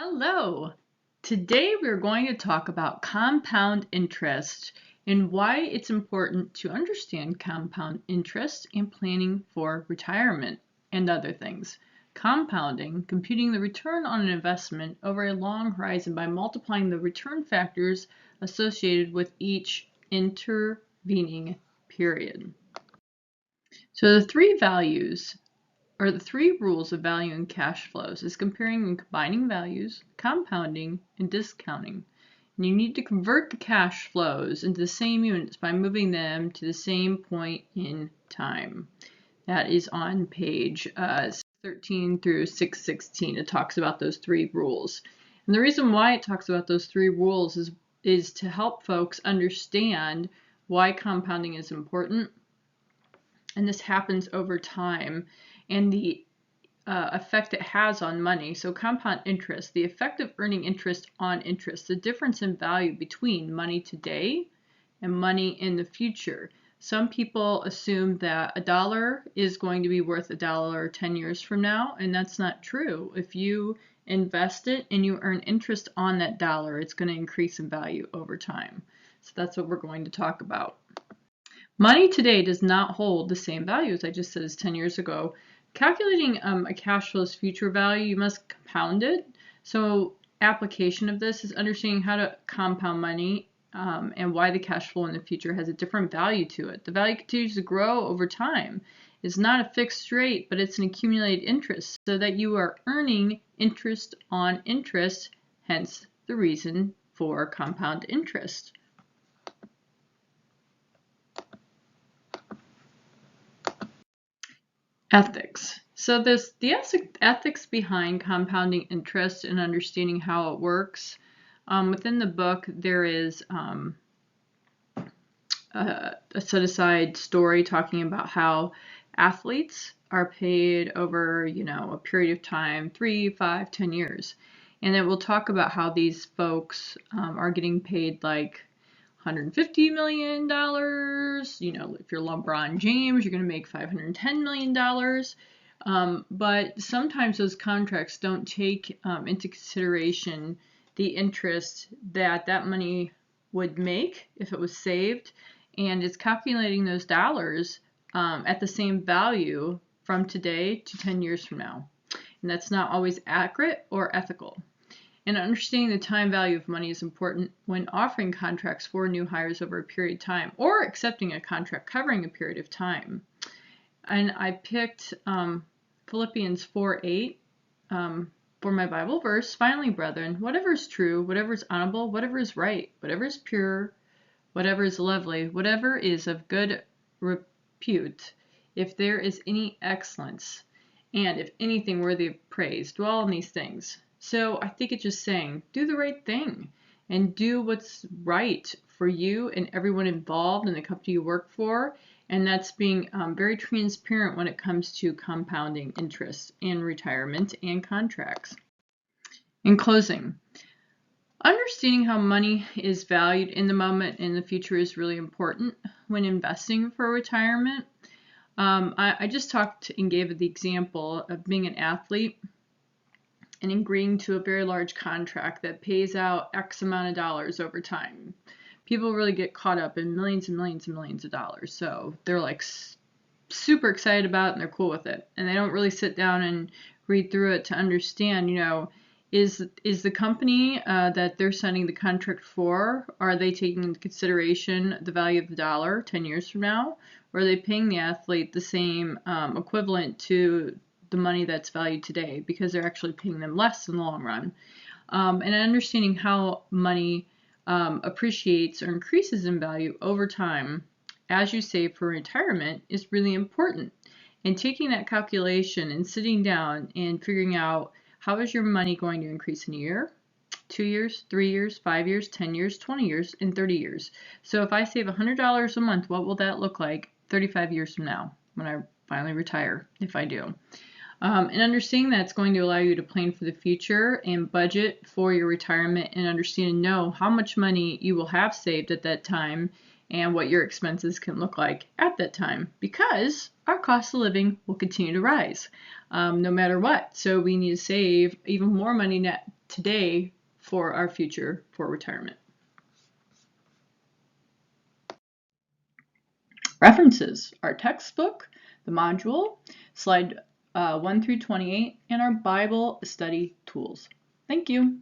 Hello! Today we're going to talk about compound interest and why it's important to understand compound interest in planning for retirement and other things. Compounding, computing the return on an investment over a long horizon by multiplying the return factors associated with each intervening period. So the three values are the three rules of valuing cash flows is comparing and combining values, compounding, and discounting. And you need to convert the cash flows into the same units by moving them to the same point in time. That is on page 13 through 616. It talks about those three rules. And the reason why it talks about those three rules is to help folks understand why compounding is important. And this happens over time, and the effect it has on money. So compound interest, the effect of earning interest on interest, the difference in value between money today and money in the future. Some people assume that a dollar is going to be worth a dollar 10 years from now, and that's not true. If you invest it and you earn interest on that dollar, it's going to increase in value over time. So that's what we're going to talk about. Money today does not hold the same value as I just said as 10 years ago. Calculating a cash flow's future value, you must compound it. So application of this is understanding how to compound money and why the cash flow in the future has a different value to it. The value continues to grow over time. It's not a fixed rate, but it's an accumulated interest so that you are earning interest on interest, hence the reason for compound interest. Ethics. So the ethics behind compounding interest and understanding how it works. Within the book, there is a set-aside story talking about how athletes are paid over, a period of time, 3, 5, 10 years. And it will talk about how these folks are getting paid like $150 million. If you're LeBron James, you're going to make $510 million. But sometimes those contracts don't take into consideration the interest that money would make if it was saved. And it's calculating those dollars at the same value from today to 10 years from now. And that's not always accurate or ethical. And understanding the time value of money is important when offering contracts for new hires over a period of time or accepting a contract covering a period of time. And I picked Philippians 4:8 for my Bible verse. Finally, brethren, whatever is true, whatever is honorable, whatever is right, whatever is pure, whatever is lovely, whatever is of good repute, if there is any excellence, and if anything worthy of praise, dwell on these things. So I think it's just saying, do the right thing and do what's right for you and everyone involved in the company you work for. And that's being very transparent when it comes to compounding interest in retirement and contracts. In closing, understanding how money is valued in the moment and the future is really important when investing for retirement. I just talked and gave the example of being an athlete and agreeing to a very large contract that pays out X amount of dollars over time. People really get caught up in millions and millions and millions of dollars. So they're like super excited about it and they're cool with it. And they don't really sit down and read through it to understand, is the company that they're signing the contract for, are they taking into consideration the value of the dollar 10 years from now? Or are they paying the athlete the same equivalent to the money that's valued today because they're actually paying them less in the long run? And understanding how money appreciates or increases in value over time as you save for retirement is really important. And taking that calculation and sitting down and figuring out how is your money going to increase in a year, 2 years, 3 years, 5 years, 10 years, 20 years, and 30 years. So if I save $100 a month, what will that look like 35 years from now when I finally retire, if I do? And understanding that's going to allow you to plan for the future and budget for your retirement and understand and know how much money you will have saved at that time and what your expenses can look like at that time, because our cost of living will continue to rise no matter what. So we need to save even more money today for our future for retirement. References: our textbook, the module, slide 1 through 28, and our Bible study tools. Thank you.